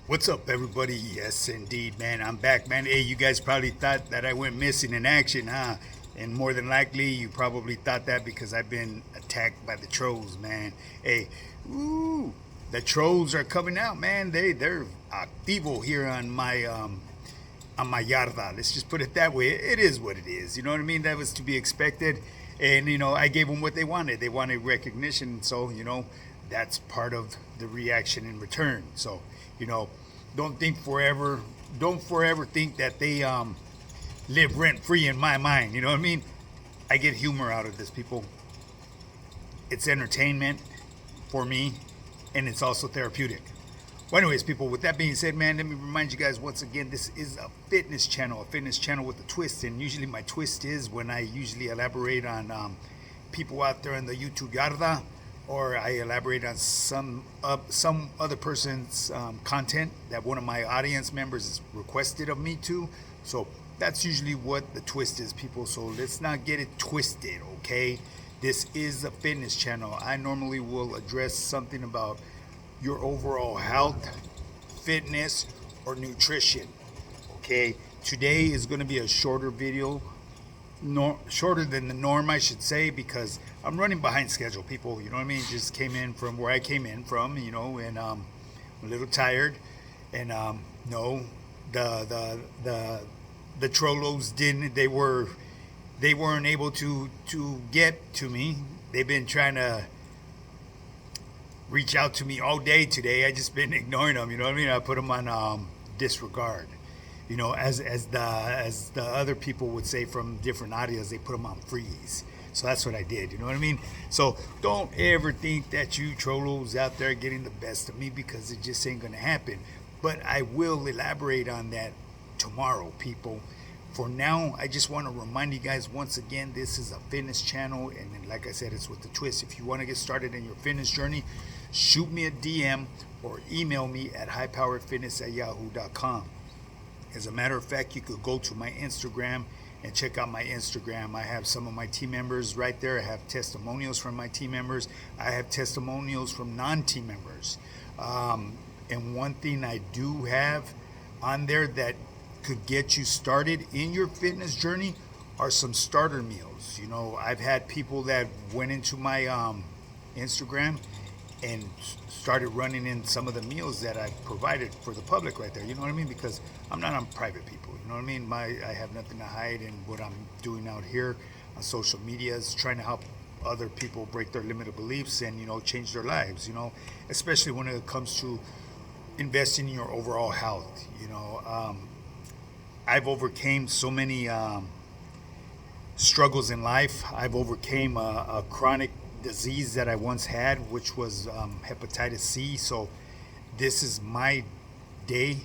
What's up, everybody? Yes, indeed, man. I'm back, man. Hey, you guys probably thought that I went missing in action, huh? And more than likely, you probably thought that because I've been attacked by the trolls, man. Hey, ooh, the trolls are coming out, man. They're activo here on my yarda. Let's just put it that way. It is what it is. You know what I mean? That was to be expected. And, I gave them what they wanted. They wanted recognition. So, that's part of the reaction in return. So, you know, don't think forever, don't forever think that they live rent free in my mind. You know what I mean? I get humor out of this, people. It's entertainment for me, and it's also therapeutic. Well, anyways, people, with that being said, man, let me remind you guys once again, this is a fitness channel with a twist. And usually my twist is when I usually elaborate on people out there in the YouTube yarda, or I elaborate on some other person's content that one of my audience members has requested of me to. So that's usually what the twist is, people. So let's not get it twisted, okay? This is a fitness channel. I normally will address something about your overall health, fitness, or nutrition. Okay, today is going to be a shorter video, shorter than the norm, I should say, because I'm running behind schedule, people. You know what I mean? Just came in from where I came in from, and I'm a little tired. And no, the Trollos didn't. They weren't able to get to me. They've been trying to reach out to me all day today. I just been ignoring them. You know what I mean? I put them on disregard. As the other people would say from different audios, they put them on freeze. So that's what I did. You know what I mean? So don't ever think that you trollos out there getting the best of me, because it just ain't gonna happen. But I will elaborate on that tomorrow, people. For now, I just want to remind you guys once again, this is a fitness channel, and like I said, it's with the twist. If you want to get started in your fitness journey, shoot me a DM or email me at highpoweredfitness@yahoo.com. As a matter of fact, you could go to my Instagram and check out my Instagram. I have some of my team members right there. I have testimonials from my team members. I have testimonials from non-team members. And one thing I do have on there that could get you started in your fitness journey are some starter meals. I've had people that went into my Instagram and started running in some of the meals that I provided for the public right there. You know what I mean? Because I'm not on private, people. You know what I mean? I have nothing to hide, and what I'm doing out here on social media is trying to help other people break their limited beliefs and change their lives. Especially when it comes to investing in your overall health. I've overcame so many struggles in life. I've overcame a chronic disease that I once had, which was hepatitis C. So this is my day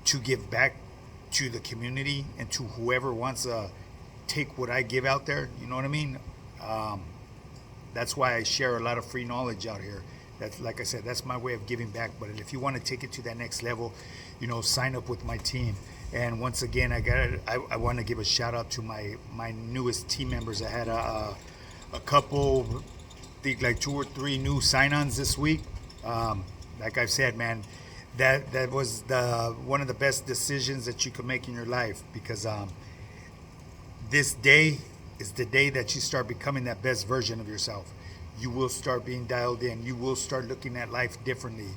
to give back to the community and to whoever wants to take what I give out there. You know what I mean? That's why I share a lot of free knowledge out here. That's, like I said, that's my way of giving back. But if you want to take it to that next level, sign up with my team. And once again, I want to give a shout out to my newest team members. I had a couple, I think like 2 or 3 new sign-ons this week. Like I've said, man, that was one of the best decisions that you could make in your life, because this day is the day that you start becoming that best version of yourself. You will start being dialed in. You will start looking at life differently.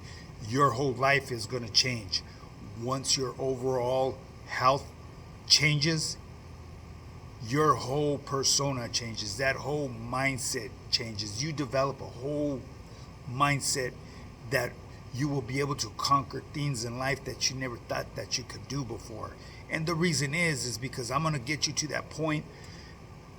Your whole life is going to change. Once your overall health changes, your whole persona changes. That whole mindset changes. You develop a whole mindset that you will be able to conquer things in life that you never thought that you could do before. And the reason is because I'm going to get you to that point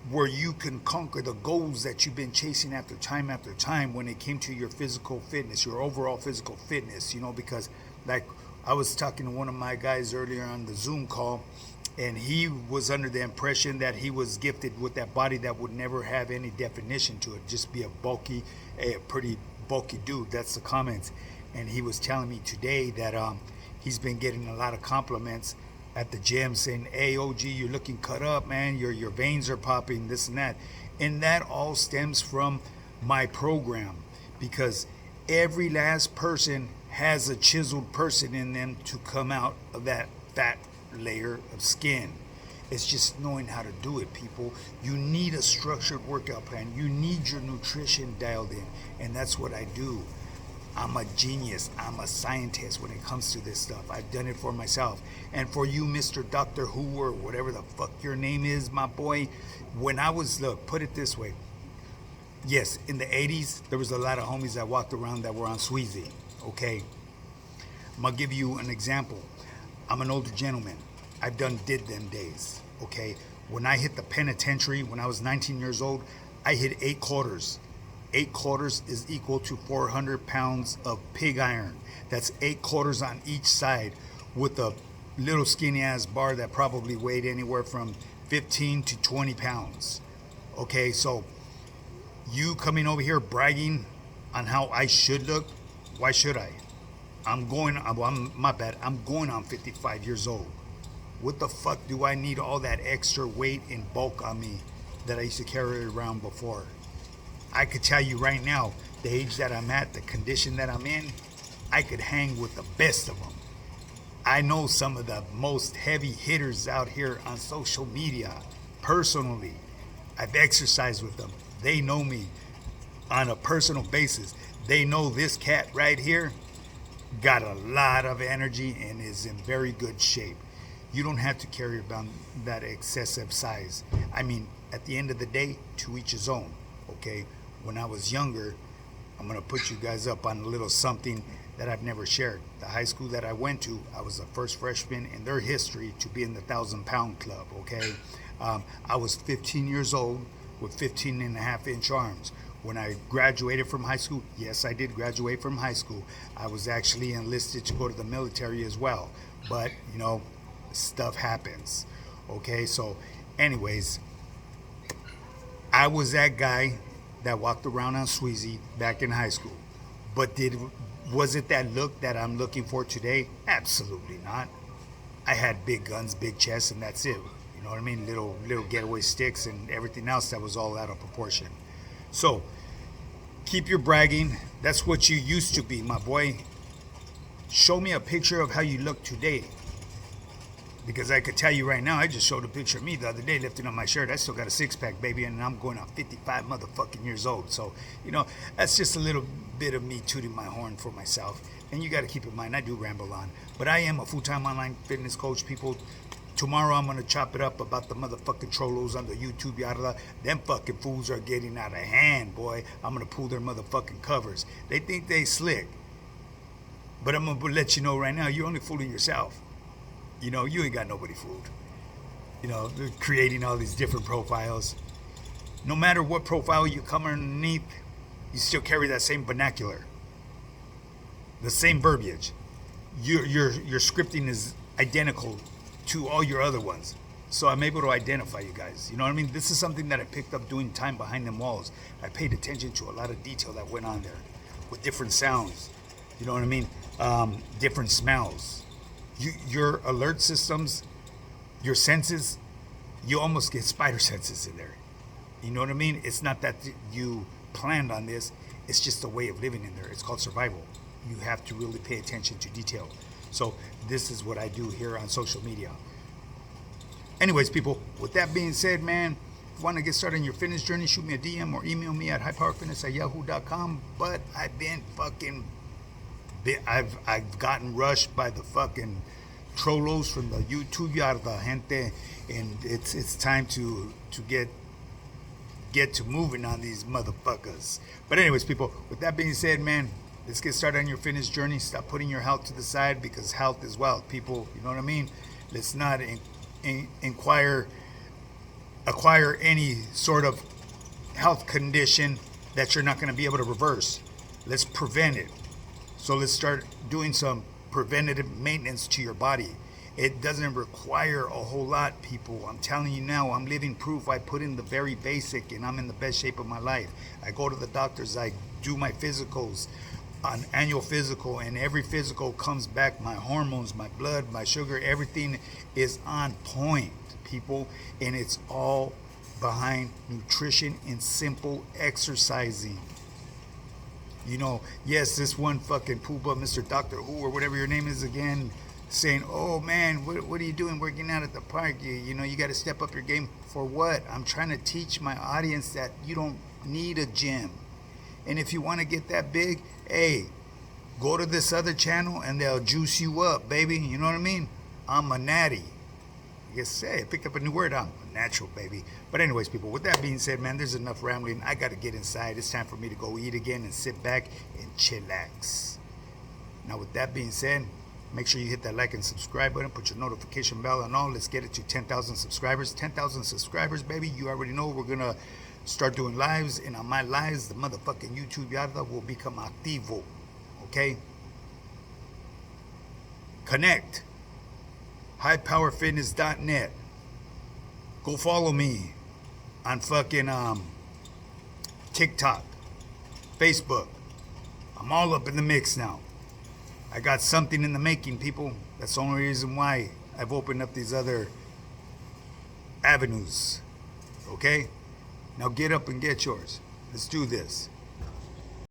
where you can conquer the goals that you've been chasing after time when it came to your physical fitness, your overall physical fitness, because like I was talking to one of my guys earlier on the Zoom call, and he was under the impression that he was gifted with that body that would never have any definition to it, just be a pretty bulky dude. That's the comments. And he was telling me today that he's been getting a lot of compliments at the gym saying, "Hey, OG, you're looking cut up, man. Your veins are popping, this and that." And that all stems from my program, because every last person has a chiseled person in them to come out of that fat layer of skin. It's just knowing how to do it, people. You need a structured workout plan. You need your nutrition dialed in. And that's what I do. I'm a genius. I'm a scientist when it comes to this stuff. I've done it for myself. And for you, Mr. Doctor Who, or whatever the fuck your name is, my boy, when I was, look, put it this way. Yes, in the 80s, there was a lot of homies that walked around that were on Sweezy. Okay? I'm going to give you an example. I'm an older gentleman. I've did them days. Okay? When I hit the penitentiary, when I was 19 years old, I hit 8 quarters. 8 quarters is equal to 400 pounds of pig iron. That's 8 quarters on each side with a little skinny ass bar that probably weighed anywhere from 15 to 20 pounds. Okay, so you coming over here bragging on how I should look, why should I? I'm going on 55 years old. What the fuck do I need all that extra weight and bulk on me that I used to carry around before? I could tell you right now, the age that I'm at, the condition that I'm in, I could hang with the best of them. I know some of the most heavy hitters out here on social media personally. I've exercised with them. They know me on a personal basis. They know this cat right here got a lot of energy and is in very good shape. You don't have to carry about that excessive size. I mean, at the end of the day, to each his own, okay? When I was younger, I'm going to put you guys up on a little something that I've never shared. The high school that I went to, I was the first freshman in their history to be in the 1,000-pound club, okay? I was 15 years old with 15.5-inch arms. When I graduated from high school, yes, I did graduate from high school. I was actually enlisted to go to the military as well. But, you know, stuff happens, okay? So, anyways, I was that guy that walked around on Sweezy back in high school. But was it that look that I'm looking for today? Absolutely not. I had big guns, big chests, and that's it. You know what I mean? Little getaway sticks and everything else that was all out of proportion. So, keep your bragging. That's what you used to be, my boy. Show me a picture of how you look today. Because I could tell you right now, I just showed a picture of me the other day lifting up my shirt. I still got a 6-pack, baby, and I'm going on 55 motherfucking years old. So, you know, that's just a little bit of me tooting my horn for myself. And you got to keep in mind, I do ramble on. But I am a full-time online fitness coach, people. Tomorrow I'm going to chop it up about the motherfucking Trollos on the YouTube, yada. Them fucking fools are getting out of hand, boy. I'm going to pull their motherfucking covers. They think they slick. But I'm going to let you know right now, you're only fooling yourself. You know, you ain't got nobody fooled. You know, they're creating all these different profiles. No matter what profile you come underneath, you still carry that same vernacular. The same verbiage. Your scripting is identical to all your other ones. So I'm able to identify you guys. You know what I mean? This is something that I picked up doing time behind them walls. I paid attention to a lot of detail that went on there with different sounds. You know what I mean? Different smells. Your alert systems, your senses, you almost get spider senses in there. You know what I mean? It's not that you planned on this. It's just a way of living in there. It's called survival. You have to really pay attention to detail. So this is what I do here on social media. Anyways, people, with that being said, man, if you want to get started on your fitness journey, shoot me a DM or email me at highpowerfitness@yahoo.com. But I've been I've gotten rushed by the fucking Trollos from the YouTube, yada gente, and it's time to get to moving on these motherfuckers. But anyways, people, with that being said, man, let's get started on your fitness journey. Stop putting your health to the side, because health is wealth, people. You know what I mean? Let's not acquire any sort of health condition that you're not going to be able to reverse. Let's prevent it. So let's start doing some preventative maintenance to your body. It doesn't require a whole lot, people. I'm telling you now, I'm living proof. I put in the very basic and I'm in the best shape of my life. I go to the doctors, I do my physicals, an annual physical, and every physical comes back. My hormones, my blood, my sugar, everything is on point, people. And it's all behind nutrition and simple exercising. You know, yes, this one fucking pooba, Mr. Doctor Who or whatever your name is again, saying, "Oh man, what are you doing working out at the park? You know, you got to step up your game." For what? I'm trying to teach my audience that you don't need a gym, and if you want to get that big, hey, go to this other channel and they'll juice you up, baby. You know what I mean? I'm a natty. I guess, hey, I picked up a new word. I'm a natural, baby. But anyways, people, with that being said, man, there's enough rambling. I got to get inside. It's time for me to go eat again and sit back and chillax. Now, with that being said, make sure you hit that like and subscribe button. Put your notification bell on all. Let's get it to 10,000 subscribers. 10,000 subscribers, baby. You already know we're going to start doing lives. And on my lives, the motherfucking YouTube yarda will become activo. Okay? Connect. highpowerfitness.net. Go follow me on fucking TikTok, Facebook. I'm all up in the mix now. I got something in the making, people. That's the only reason why I've opened up these other avenues. Okay? Now get up and get yours. Let's do this.